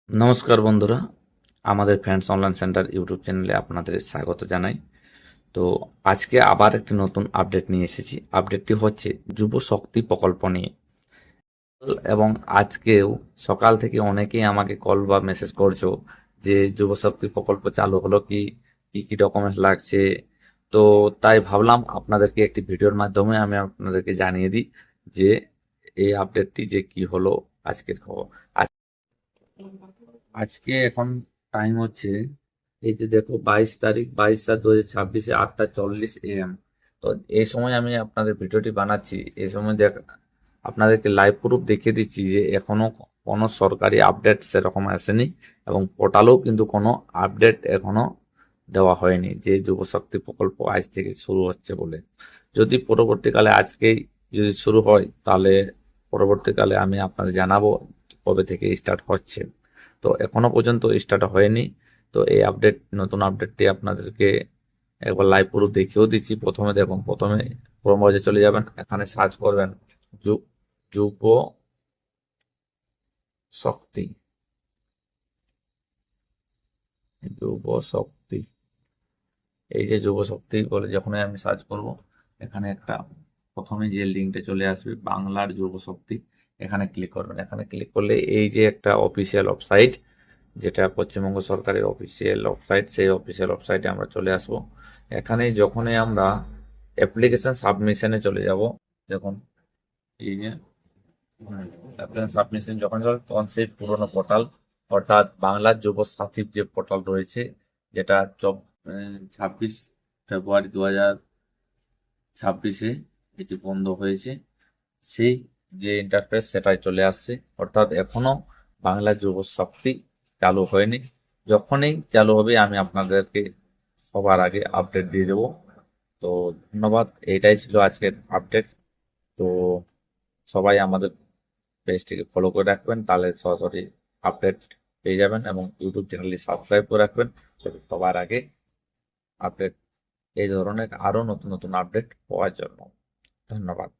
নমস্কার বন্ধুরা, আমাদের ফ্রেন্ডস অনলাইন সেন্টার ইউটিউব চ্যানেলে আপনাদের স্বাগত জানাই। তো আজকে আবার একটি নতুন আপডেট নিয়ে এসেছি। আপডেটটি হচ্ছে যুব শক্তি প্রকল্প নিয়ে। এবং আজকেও সকাল থেকে অনেকেই আমাকে কল বা মেসেজ করছো যে যুব শক্তি প্রকল্প চালু হলো কি, কি কি ডকুমেন্টস লাগছে। তো তাই ভাবলাম আপনাদেরকে একটি ভিডিওর মাধ্যমে আমি আপনাদেরকে জানিয়ে দিই যে এই আপডেটটি যে কি হলো আজকের খবর। আজকে এখন টাইম হচ্ছে, এই যে দেখো 22 তারিখ 22/7/2026 8:40 AM। তো এই সময় আমি আপনাদের ভিডিওটি বানাচ্ছি, এই সময় আপনাদেরকে লাইভ প্রুফ দেখিয়ে দিচ্ছি যে এখনো কোনো সরকারি আপডেট সেরকম আসেনি এবং পোর্টালেও কিন্তু কোনো আপডেট এখনো দেওয়া হয়নি যে যুব শক্তি প্রকল্প আজ থেকে শুরু হচ্ছে বলে। যদি পরবর্তীকালে আজকেই যদি শুরু হয় তাহলে পরবর্তীকালে আমি আপনাদের জানাবো কবে থেকে স্টার্ট হচ্ছে। তো এখনো পর্যন্ত স্টার্ট হয়নি। তো এই নতুন আপডেটটি আপনাদেরকে একবার লাইভ পুরো দেখিয়েও দিচ্ছি। প্রথমে দেখুন, প্রথমে ক্রোম ব্রাউজারে চলে যাবেন, এখানে সার্চ করবেন যুব শক্তি। যুব শক্তি, এই যে যুব শক্তি বলে যখনই আমি সার্চ করব, এখানে একটা প্রথমে যে লিঙ্কটা চলে আসবে বাংলার যুব শক্তি, এখানে ক্লিক করবেন। এখানে ক্লিক করলে এই যে একটা অফিসিয়াল ওয়েবসাইট, যেটা পশ্চিমবঙ্গ সরকারের অফিসিয়াল ওয়েবসাইট, সেই অফিসিয়াল ওয়েবসাইটে আমরা চলে আসব। এখানে যখনই আমরা অ্যাপ্লিকেশন সাবমিশনে চলে যাব, দেখুন এই যে অ্যাপ্লিকেশন সাবমিশন যখন যাবে তখন সেই পুরোনো পোর্টাল, অর্থাৎ বাংলার যুব সাথীর যে পোর্টাল রয়েছে, যেটা 26 ফেব্রুয়ারি 2026 এটি বন্ধ হয়েছে, সেই যে ইন্টারফেস সেটাই চলে আসছে। অর্থাৎ এখনো বাংলা যুব শক্তি চালু হয়নি। যখনই চালু হবে আমি আপনাদেরকে সবার আগে আপডেট দিয়ে দেবো। তো ধন্যবাদ, এইটাই ছিল আজকের আপডেট। তো সবাই আমাদের পেজটিকে ফলো করে রাখবেন, তাহলে সরাসরি আপডেট পেয়ে যাবেন এবং ইউটিউব চ্যানেলটি সাবস্ক্রাইব করে রাখবেন যাতে সবার আগে আপডেট, এই ধরনের আরো নতুন নতুন আপডেট পাওয়ার জন্য। ধন্যবাদ।